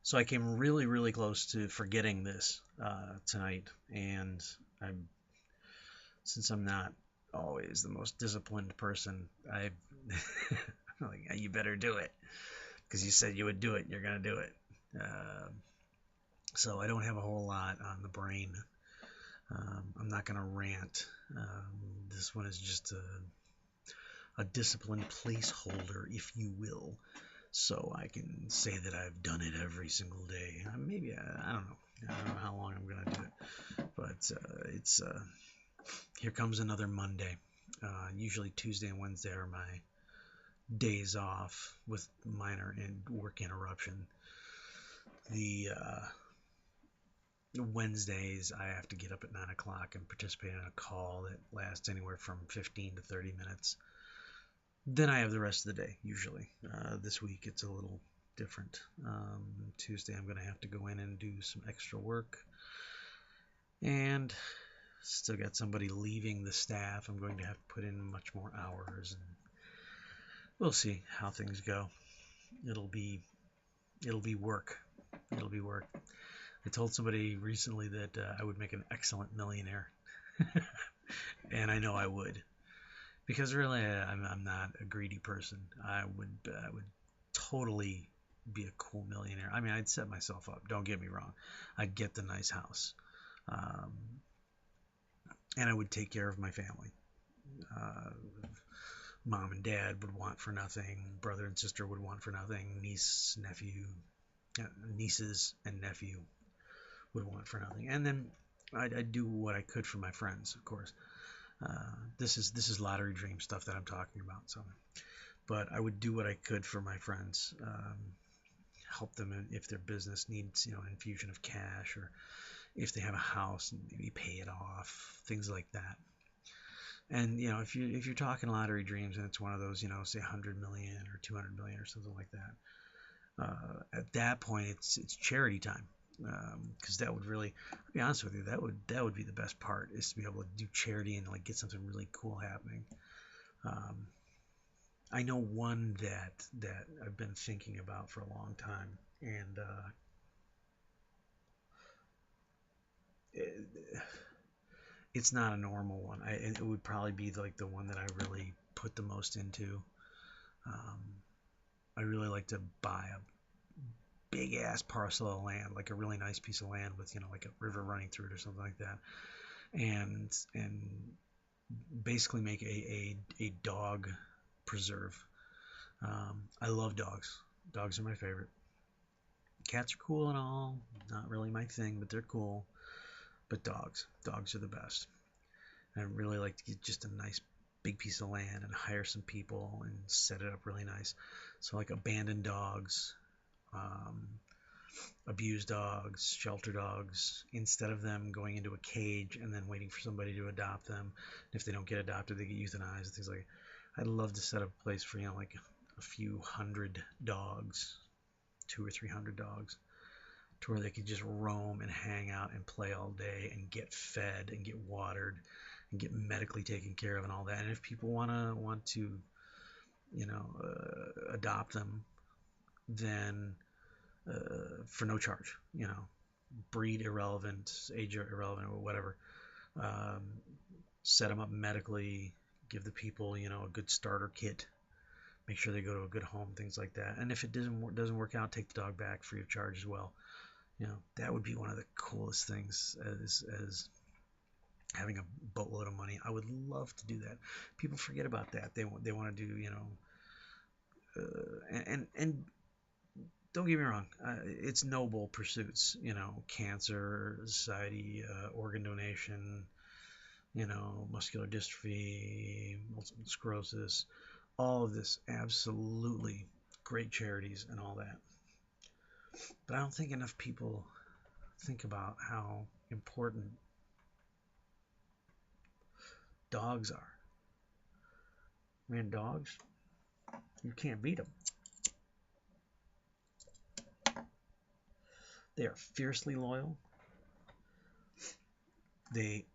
So I came really, really close to forgetting this tonight, and I'm since I'm not always the most disciplined person, I I'm like you better do it because you said you would do it. You're gonna do it. Uh, so I don't have a whole lot on the brain. I'm not gonna rant. This one is just a disciplined placeholder, if you will, so I can say that I've done it every single day. Maybe I don't know. I don't know how long I'm gonna do it, but it's here comes another Monday. Usually Tuesday and Wednesday are my days off with minor and work interruption. The Wednesdays I have to get up at 9 o'clock and participate in a call that lasts anywhere from 15 to 30 minutes. Then I have the rest of the day usually. This week it's a little different. Tuesday I'm going to have to go in and do some extra work, and still got somebody leaving the staff. I'm going to have to put in much more hours, and we'll see how things go. It'll be it'll be work. It'll be work. I told somebody recently that I would make an excellent millionaire, and I know I would because really I'm not a greedy person. I would totally be a cool millionaire. I mean, I'd set myself up. Don't get me wrong. I'd get the nice house, um, and I would take care of my family. Uh, Mom and dad would want for nothing. Brother and sister would want for nothing. Nieces and nephew would want for nothing. And then I'd do what I could for my friends, of course. This is lottery dream stuff that I'm talking about. So, but I would do what I could for my friends, help them if their business needs, an infusion of cash, or if they have a house, maybe pay it off, things like that. And if you're talking lottery dreams and it's one of those, say 100 million or 200 million or something like that, at that point it's charity time. Because that would really, I'll be honest with you, that would be the best part, is to be able to do charity and like get something really cool happening. Um, I know one that I've been thinking about for a long time, and it, it's not a normal one. It would probably be like the one that I really put the most into. Um, I really like to buy a big ass parcel of land, like a really nice piece of land with like a river running through it or something like that, and basically make a dog preserve. I love dogs. Dogs are my favorite. Cats are cool and all, not really my thing, but they're cool. But dogs are the best. And I really like to get just a nice big piece of land and hire some people and set it up really nice. So like abandoned dogs, um, abused dogs, shelter dogs, instead of them going into a cage and then waiting for somebody to adopt them. If they don't get adopted, they get euthanized and things like that. I'd love to set up a place for, like a few hundred dogs, 200 or 300 dogs, to where they could just roam and hang out and play all day and get fed and get watered and get medically taken care of and all that. And if people want to adopt them, then for no charge, breed irrelevant, age irrelevant, or whatever. Um, Set them up medically, give the people, a good starter kit, make sure they go to a good home, things like that. And if it doesn't work out, take the dog back free of charge as well. That would be one of the coolest things, as having a boatload of money. I would love to do that. People forget about that. They want to do, and don't get me wrong, it's noble pursuits, cancer society, organ donation, muscular dystrophy, multiple sclerosis, all of this, absolutely great charities and all that. But I don't think enough people think about how important dogs are. Man, dogs, you can't beat them. They are fiercely loyal. They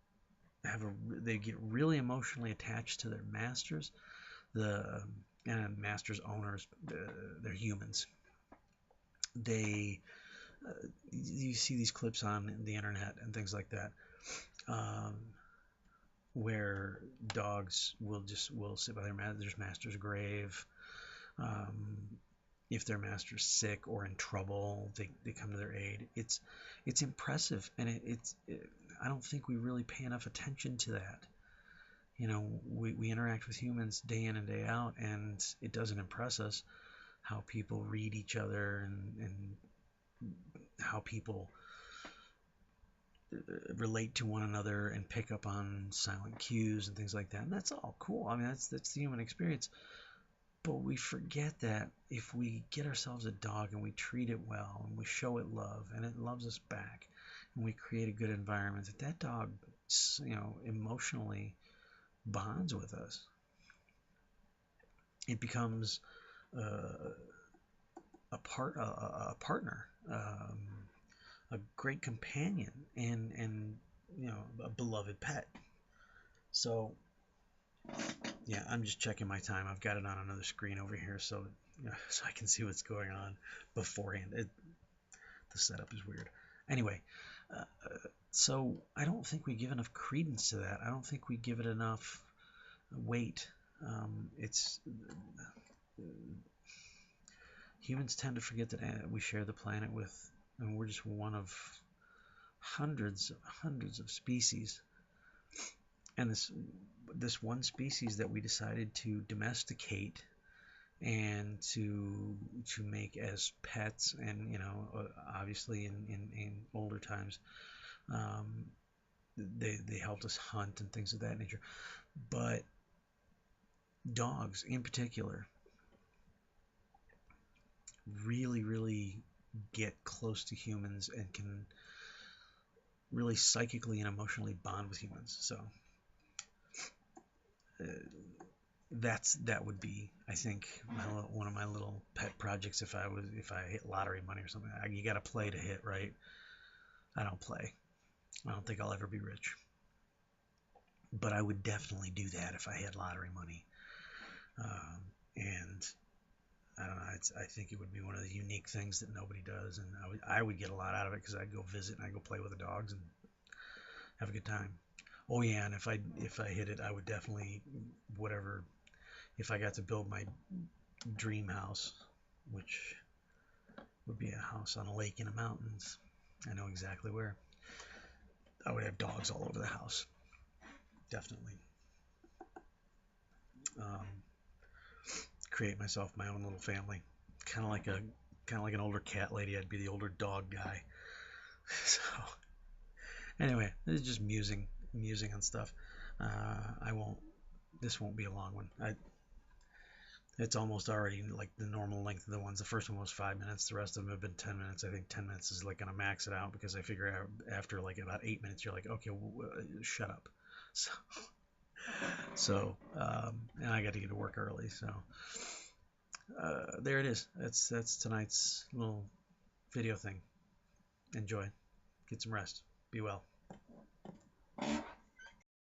they get really emotionally attached to their masters. The and masters, owners, they're humans. They You see these clips on the internet and things like that, um, where dogs will sit by their master's grave. Um, if their master's sick or in trouble, they come to their aid. It's impressive, and I don't think we really pay enough attention to that. You know, we interact with humans day in and day out, and it doesn't impress us how people read each other, and how people relate to one another and pick up on silent cues and things like that. And that's all cool. I mean, that's the human experience. But we forget that if we get ourselves a dog and we treat it well and we show it love and it loves us back and we create a good environment, that dog, emotionally bonds with us. It becomes uh, a partner, a great companion, and a beloved pet. So yeah, I'm just checking my time. I've got it on another screen over here, so so I can see what's going on beforehand. The setup is weird. Anyway, uh, so I don't think we give enough credence to that. I don't think we give it enough weight. It's Humans tend to forget that we share the planet with, and we're just one of hundreds of species. And this one species that we decided to domesticate and to make as pets, and obviously in older times, um, they helped us hunt and things of that nature. But dogs in particular really get close to humans and can really psychically and emotionally bond with humans. So uh, that would be, I think, one of my little pet projects if I hit lottery money or something. You got to play to hit, right? I don't play. I don't think I'll ever be rich, but I would definitely do that if I had lottery money. And I don't know. I think it would be one of the unique things that nobody does, and I would get a lot out of it because I'd go visit and I'd go play with the dogs and have a good time. Oh yeah, and if I hit it, I would definitely, whatever, if I got to build my dream house, which would be a house on a lake in the mountains. I know exactly where. I would have dogs all over the house, definitely. Um, Create myself my own little family, kind of like an older cat lady. I'd be the older dog guy. So anyway, this is just musing on stuff. I won't. This won't be a long one. It's almost already like the normal length of the ones. The first one was 5 minutes. The rest of them have been 10 minutes. I think 10 minutes is like gonna max it out because I figure out after like about 8 minutes, you're like, okay, shut up. So, and I got to get to work early. So there it is. That's tonight's little video thing. Enjoy. Get some rest. Be well.